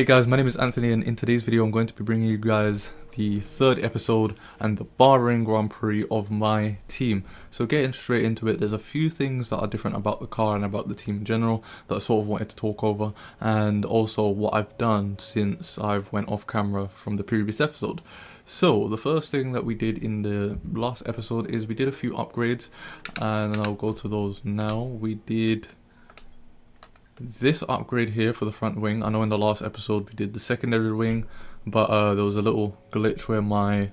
Hey guys, my name is Anthony, and in today's video I'm going to be bringing you guys the third episode and the Bahrain Grand Prix of my team. So getting straight into it, there's a few things that are different about the car and about the team in general that I sort of wanted to talk over, and also what I've done since I've went off camera from the previous episode. So the first thing that we did in the last episode is we did a few upgrades, and I'll go to those now. We did this upgrade here for the front wing. I know in the last episode we did the secondary wing, but there was a little glitch where my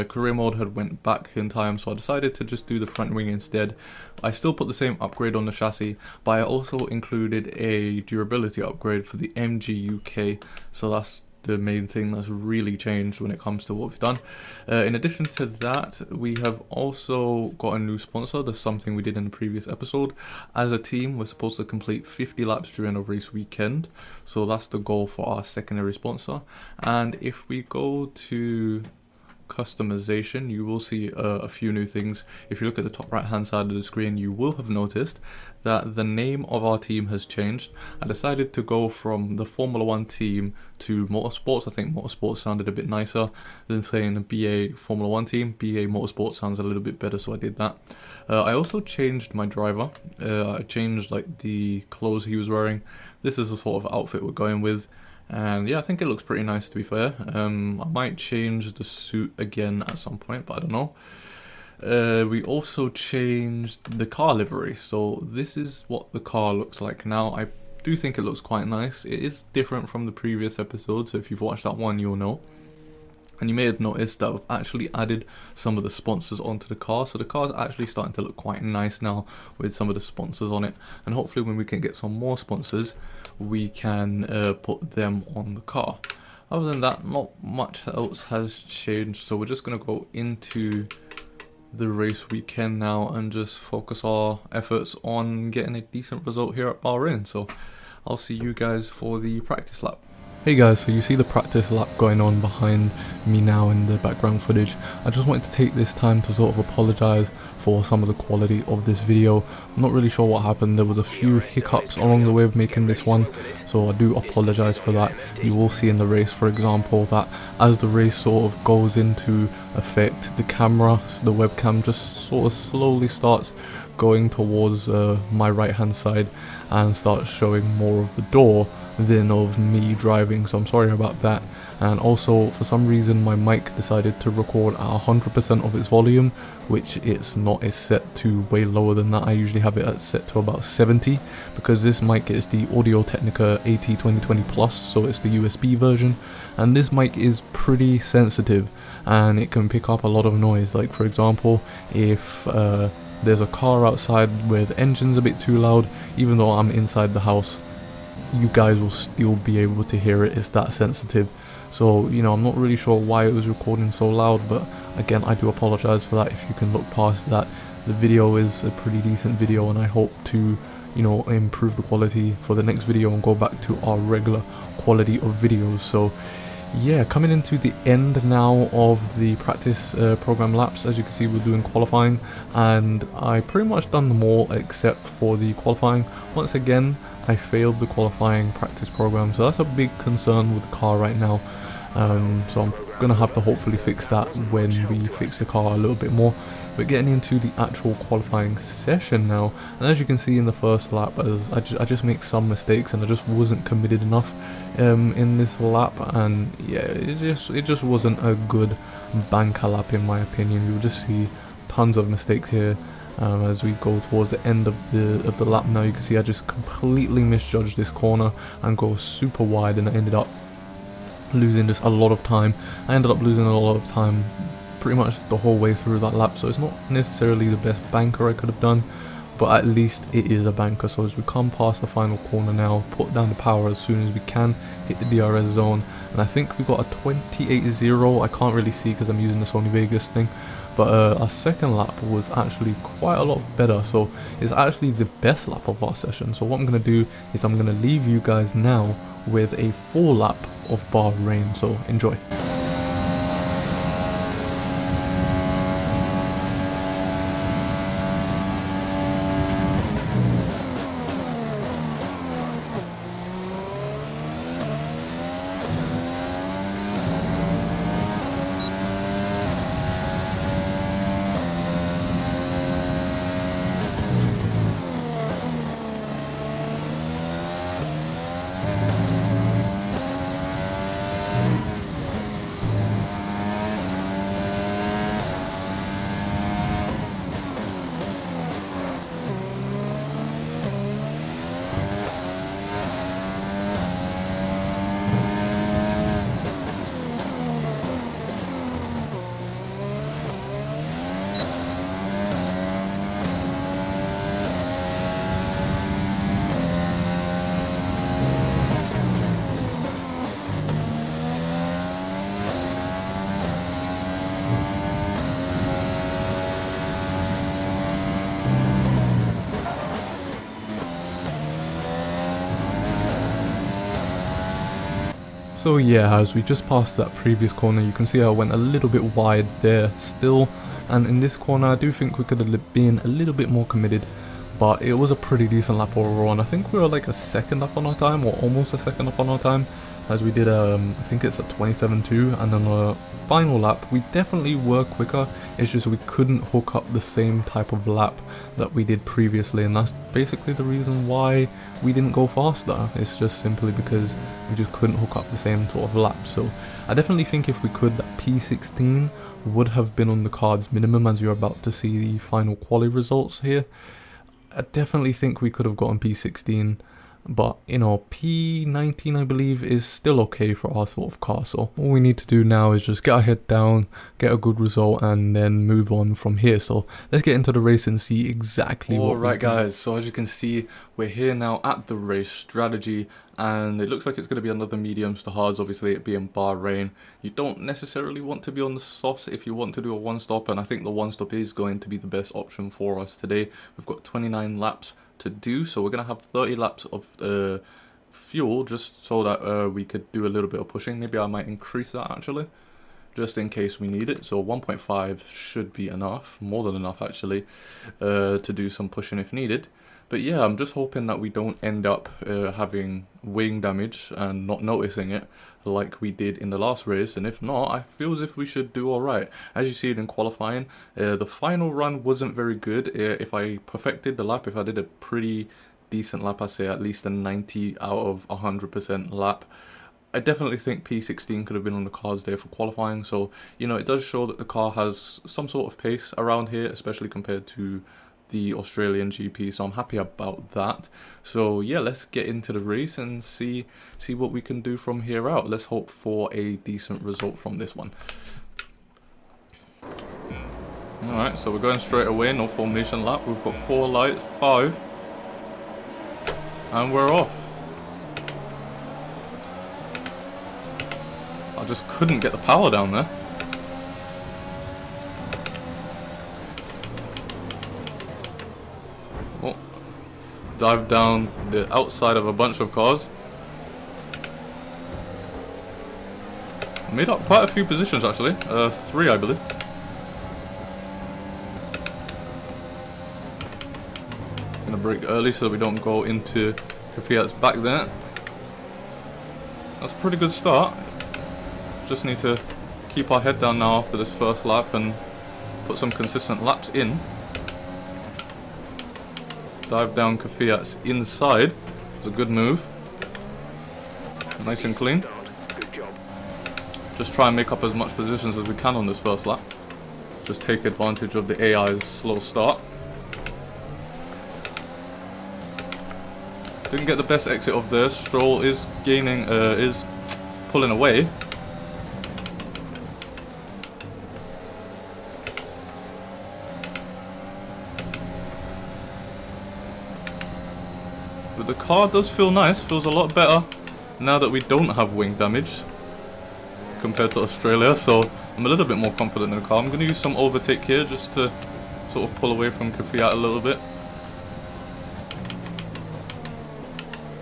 career mode had went back in time, so I decided to just do the front wing instead. I still put the same upgrade on the chassis, but I also included a durability upgrade for the MG UK, so that's the main thing that's really changed when it comes to what we've done. In addition to that, we have also got a new sponsor. That's something we did in the previous episode. As a team, we're supposed to complete 50 laps during a race weekend, so that's the goal for our secondary sponsor. And if we go to customization, you will see a few new things. If you look at the top right hand side of the screen, you will have noticed that the name of our team has changed. I decided to go from the Formula 1 team to Motorsports. I think Motorsports sounded a bit nicer than saying BA Formula 1 team. BA Motorsports sounds a little bit better, so I did that. I also changed my driver. I changed like the clothes he was wearing. This is the sort of outfit we're going with. And yeah, I think it looks pretty nice, to be fair. I might change the suit again at some point, but I don't know. We also changed the car livery, so this is what the car looks like now. I do think it looks quite nice. It is different from the previous episode, so if you've watched that one, you'll know. And you may have noticed that I've actually added some of the sponsors onto the car, so the car's actually starting to look quite nice now with some of the sponsors on it. And hopefully when we can get some more sponsors, we can put them on the car. Other than that, not much else has changed, so we're just going to go into the race weekend now and just focus our efforts on getting a decent result here at Bahrain. So I'll see you guys for the practice lap. Hey guys, so you see the practice lap going on behind me now in the background footage. I just wanted to take this time to sort of apologise for some of the quality of this video. I'm not really sure what happened. There was a few hiccups along the way of making this one, so I do apologise for that. You will see in the race, for example, that as the race sort of goes into effect, the camera, the webcam just sort of slowly starts going towards my right hand side and starts showing more of the door than of me driving, so I'm sorry about that. And also, for some reason, my mic decided to record at 100% of its volume, which it's not. It's set to way lower than that. I usually have it set to about 70, because this mic is the Audio-Technica AT2020 Plus, so it's the USB version, and this mic is pretty sensitive and it can pick up a lot of noise. Like for example, if there's a car outside where the engine's a bit too loud, even though I'm inside the house, you guys will still be able to hear it. It's that sensitive. So, you know, I'm not really sure why it was recording so loud, but again, I do apologize for that. If you can look past that, the video is a pretty decent video, and I hope to, you know, improve the quality for the next video and go back to our regular quality of videos. So yeah, coming into the end now of the practice program laps. As you can see, we're doing qualifying, and I pretty much done them all except for the qualifying. Once again, I failed the qualifying practice program, so that's a big concern with the car right now. So I'm gonna have to hopefully fix that when we fix the car a little bit more. But getting into the actual qualifying session now, and as you can see in the first lap, as I just make some mistakes and I just wasn't committed enough in this lap, and yeah, it just wasn't a good banker lap in my opinion. You'll just see tons of mistakes here. As we go towards the end of the lap now, you can see I just completely misjudged this corner and go super wide, and I ended up losing just a lot of time. I ended up losing a lot of time pretty much the whole way through that lap, so it's not necessarily the best banker I could have done, but at least it is a banker. So as we come past the final corner now, put down the power as soon as we can, hit the DRS zone, and I think we got a 28.0. I can't really see because I'm using the Sony Vegas thing, but our second lap was actually quite a lot better, so it's actually the best lap of our session. So what I'm going to do is I'm going to leave you guys now with a full lap of Bahrain, so enjoy. So yeah, as we just passed that previous corner, you can see I went a little bit wide there still, and in this corner I do think we could have been a little bit more committed, but it was a pretty decent lap overall, and I think we were like a second up on our time, or almost a second up on our time, as we did I think it's a 27.2, and on a final lap we definitely were quicker. It's just we couldn't hook up the same type of lap that we did previously, and that's basically the reason why we didn't go faster. It's just simply because we just couldn't hook up the same sort of lap. So I definitely think if we could, that P16 would have been on the cards minimum, as you're about to see the final quali results here. I definitely think we could have gotten P16, but you know, P19 I believe is still okay for our sort of car. So all we need to do now is just get our head down, get a good result, and then move on from here. So let's get into the race and see exactly what. Alright guys, so as you can see, we're here now at the race strategy, and it looks like it's going to be another mediums to hards, obviously it being Bahrain. You don't necessarily want to be on the softs if you want to do a one stop, and I think the one stop is going to be the best option for us today. We've got 29 laps to do, so we're going to have 30 laps of fuel, just so that we could do a little bit of pushing. Maybe I might increase that actually, just in case we need it. So 1.5 should be enough, more than enough actually, to do some pushing if needed. But yeah, I'm just hoping that we don't end up having wing damage and not noticing it like we did in the last race, and if not, I feel as if we should do alright. As you see it in qualifying, the final run wasn't very good. If I perfected the lap, if I did a pretty decent lap, I say at least a 90 out of 100% lap, I definitely think P16 could have been on the cards there for qualifying. So, you know, it does show that the car has some sort of pace around here, especially compared to the Australian GP, so I'm happy about that. So yeah, let's get into the race and see what we can do from here out. Let's hope for a decent result from this one. Alright, so we're going straight away, no formation lap. We've got 4 lights, 5, and we're off. I just couldn't get the power down there. Oh, dive down the outside of a bunch of cars. Made up quite a few positions actually, 3 I believe. Gonna brake early so we don't go into Kvyat's back there. That's a pretty good start. Just need to keep our head down now after this first lap and put some consistent laps in. Dive down Kvyat's inside. It's a good move. Nice and clean. Good job. Just try and make up as much positions as we can on this first lap. Just take advantage of the AI's slow start. Didn't get the best exit of there. Stroll is gaining, is pulling away. But the car does feel nice, feels a lot better now that we don't have wing damage compared to Australia, so I'm a little bit more confident in the car. I'm going to use some overtake here just to sort of pull away from Kvyat a little bit.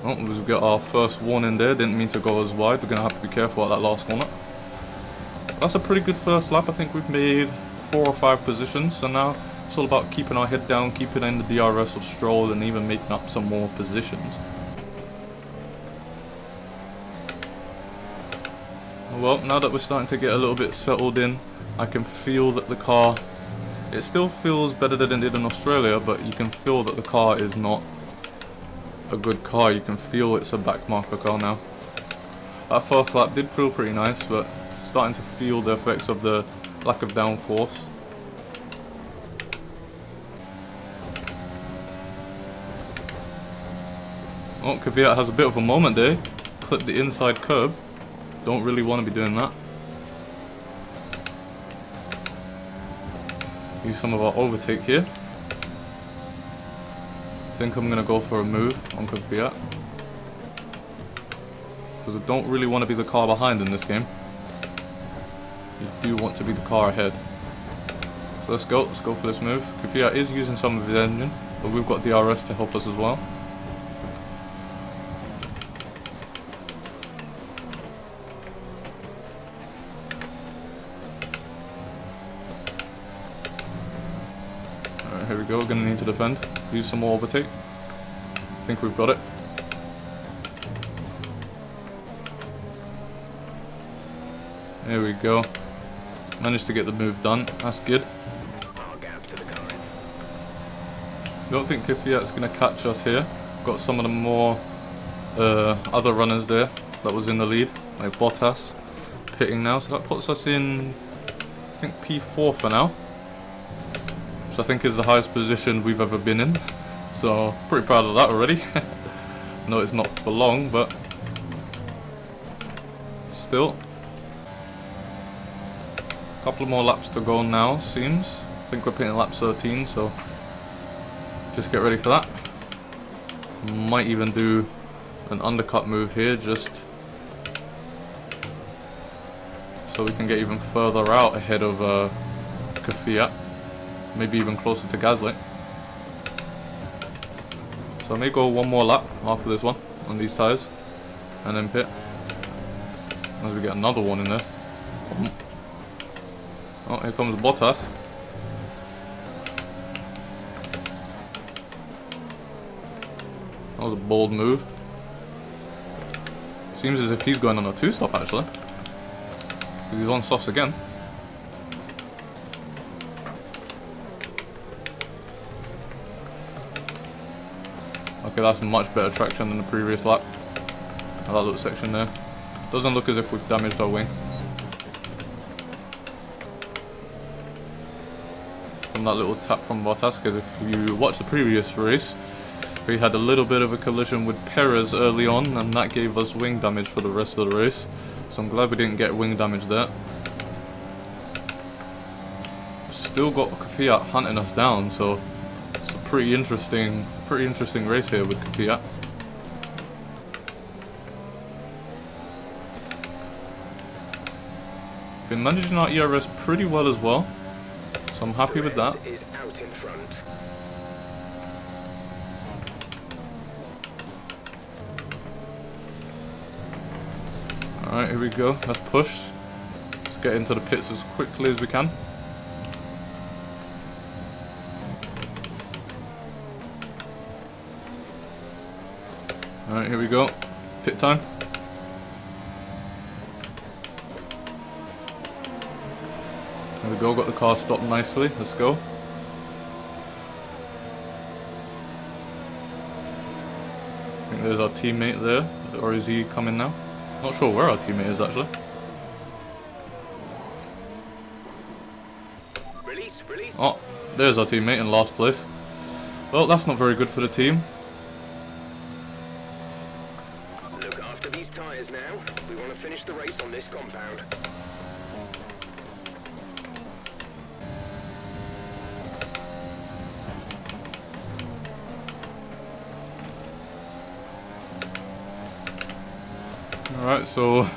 Oh, we've got our first warning there, didn't mean to go as wide. We're going to have to be careful at that last corner. That's a pretty good first lap. I think we've made 4 or 5 positions, so now it's all about keeping our head down, keeping in the DRS of Stroll, and even making up some more positions. Well, now that we're starting to get a little bit settled in, I can feel that the car, it still feels better than it did in Australia, but you can feel that the car is not a good car. You can feel it's a backmarker car now. That first lap did feel pretty nice, but starting to feel the effects of the lack of downforce. Oh, Kvyat has a bit of a moment there. Clipped the inside curb. Don't really want to be doing that. Use some of our overtake here. I think I'm going to go for a move on Kvyat, because I don't really want to be the car behind in this game. You do want to be the car ahead. So let's go for this move. Kvyat is using some of his engine, but we've got DRS to help us as well. go, we're going to need to defend. Use some more overtake. I think we've got it. There we go. Managed to get the move done. That's good. Don't think GwfYo's going to catch us here. Got some of the more other runners there that was in the lead, like Bottas pitting now. So that puts us in, I think, P4 for now, which I think is the highest position we've ever been in. So pretty proud of that already. No, it's not for long, but still. A couple more laps to go now, seems. I think we're pitting lap 13, so just get ready for that. Might even do an undercut move here, just so we can get even further out ahead of GwfYo. Maybe even closer to Gasly. So I may go one more lap after this one on these tyres and then pit. As we get another one in there. Oh, here comes Bottas. That was a bold move. Seems as if he's going on a 2-stop actually. He's on softs again. Okay, that's much better traction than the previous lap. That little section there. Doesn't look as if we've damaged our wing. From that little tap from Bottas, because if you watch the previous race, we had a little bit of a collision with Perez early on, and that gave us wing damage for the rest of the race. So I'm glad we didn't get wing damage there. Still got GwfYo hunting us down, so it's a pretty interesting race here with GwfYo. Been managing our ERS pretty well as well, so I'm happy with that. Is out in front. Alright, here we go. Let's push. Let's get into the pits as quickly as we can. Alright, here we go. Pit time. There we go, got the car stopped nicely. Let's go. I think there's our teammate there. Or is he coming now? Not sure where our teammate is actually. Release. Oh, there's our teammate in last place. Well, that's not very good for the team. Look after these tyres now. We want to finish the race on this compound. Alright, so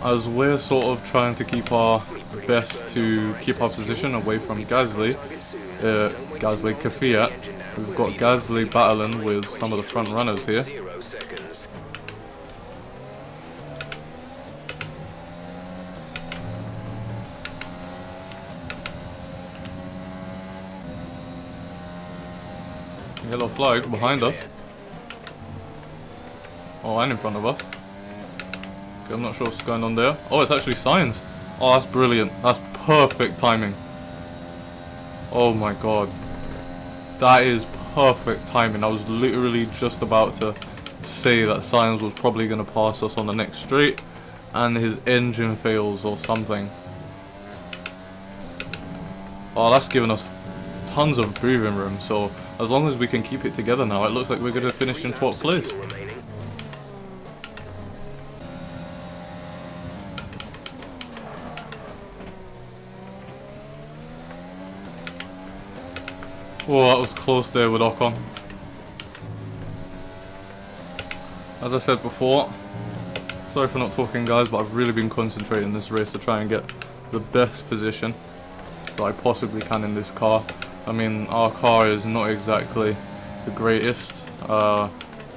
as we're sort of trying to keep our best to keep our position away from GwfYo, we've got Gasly battling with some of the front runners here. Yellow flag behind us. Oh, and in front of us. Okay, I'm not sure what's going on there. Oh, it's actually signs. Oh, that's brilliant. That's perfect timing. Oh my god. That is perfect timing. I was literally just about to say that Science was probably going to pass us on the next straight and his engine fails or something. Oh, that's given us tons of breathing room. So as long as we can keep it together now, it looks like we're going to finish in 12th place. Oh, that was close there with Ocon. As I said before, sorry for not talking guys, but I've really been concentrating this race to try and get the best position that I possibly can in this car. I mean, our car is not exactly the greatest.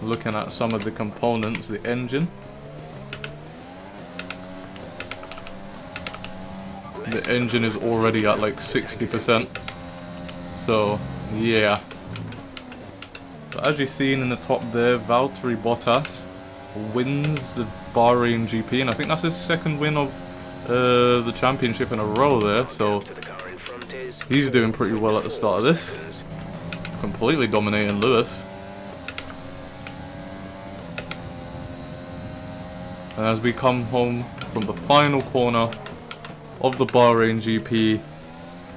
Looking at some of the components, the engine. The engine is already at like 60%. So yeah, but as you've seen in the top there, Valtteri Bottas wins the Bahrain GP, and I think that's his second win of the championship in a row there, so he's doing pretty well at the start of this, completely dominating Lewis. And as we come home from the final corner of the Bahrain GP,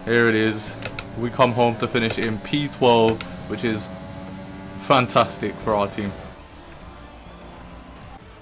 here it is, we come home to finish in P12, which is fantastic for our team.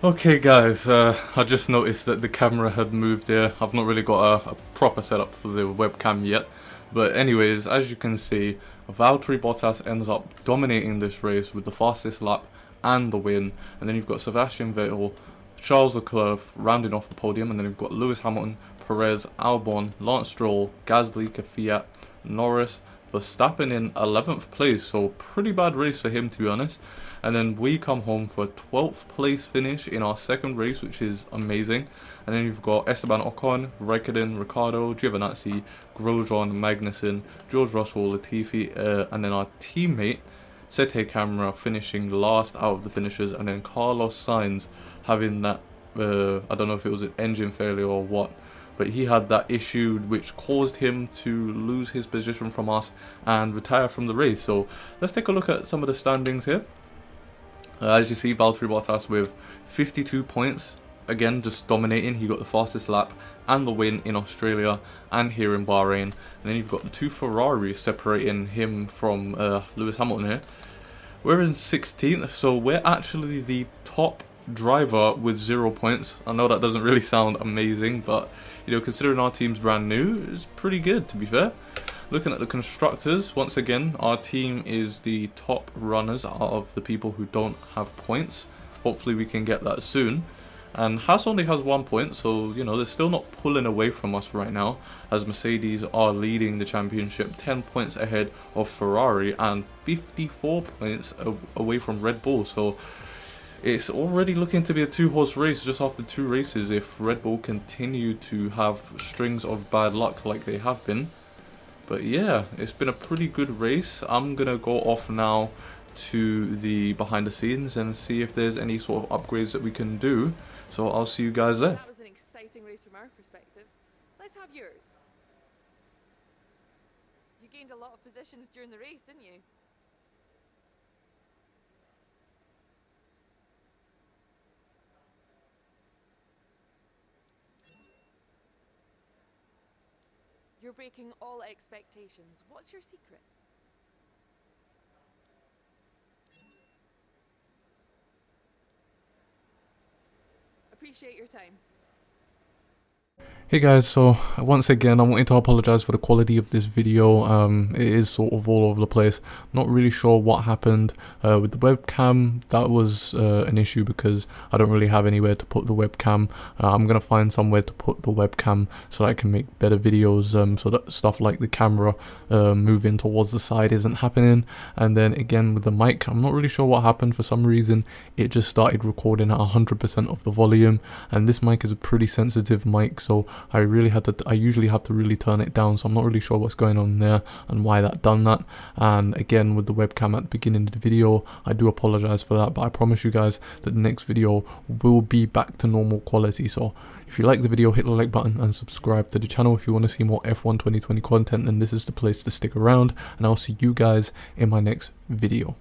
Okay guys, I just noticed that the camera had moved there. I've not really got a proper setup for the webcam yet. But anyways, as you can see, Valtteri Bottas ends up dominating this race with the fastest lap and the win. And then you've got Sebastian Vettel, Charles Leclerc rounding off the podium. And then you've got Lewis Hamilton, Perez, Albon, Lance Stroll, Gasly, Kvyat, Norris, Verstappen in 11th place. So pretty bad race for him, to be honest. And then we come home for a 12th place finish in our second race, which is amazing. And then you've got Esteban Ocon, Raikkonen, Ricciardo, Giovinazzi, Grosjean, Magnussen, George Russell, Latifi, and then our teammate Sete Camara finishing last out of the finishers. And then Carlos Sainz having that, I don't know if it was an engine failure or what, but he had that issue which caused him to lose his position from us and retire from the race. So let's take a look at some of the standings here. As you see, Valtteri Bottas with 52 points, again just dominating. He got the fastest lap and the win in Australia and here in Bahrain. And then you've got the two Ferraris separating him from Lewis Hamilton here. We're in 16th, so we're actually the top driver with 0 points. I know that doesn't really sound amazing, but you know, considering our team's brand new, it's pretty good, to be fair. Looking at the constructors, once again, our team is the top runners out of the people who don't have points. Hopefully we can get that soon. And Haas only has 1 point, so you know, they're still not pulling away from us right now, as Mercedes are leading the championship 10 points ahead of Ferrari and 54 points away from Red Bull. So it's already looking to be a two-horse race just after 2 races if Red Bull continue to have strings of bad luck like they have been. But yeah, it's been a pretty good race. I'm going to go off now to the behind the scenes and see if there's any sort of upgrades that we can do. So I'll see you guys there. That was an exciting race from our perspective. Let's have yours. You gained a lot of positions during the race, didn't you? You're breaking all expectations. What's your secret? Appreciate your time. Hey guys, so once again I wanted to apologize for the quality of this video. It is sort of all over the place. Not really sure what happened with the webcam. That was an issue because I don't really have anywhere to put the webcam. I'm gonna find somewhere to put the webcam so that I can make better videos, so that stuff like the camera moving towards the side isn't happening. And then again with the mic, I'm not really sure what happened. For some reason it just started recording at 100% of the volume, and this mic is a pretty sensitive mic, so I usually have to really turn it down, so I'm not really sure what's going on there and why that done that. And again with the webcam at the beginning of the video, I do apologize for that, but I promise you guys that the next video will be back to normal quality. So if you like the video, hit the like button and subscribe to the channel. If you want to see more F1 2020 content, then this is the place to stick around, and I'll see you guys in my next video.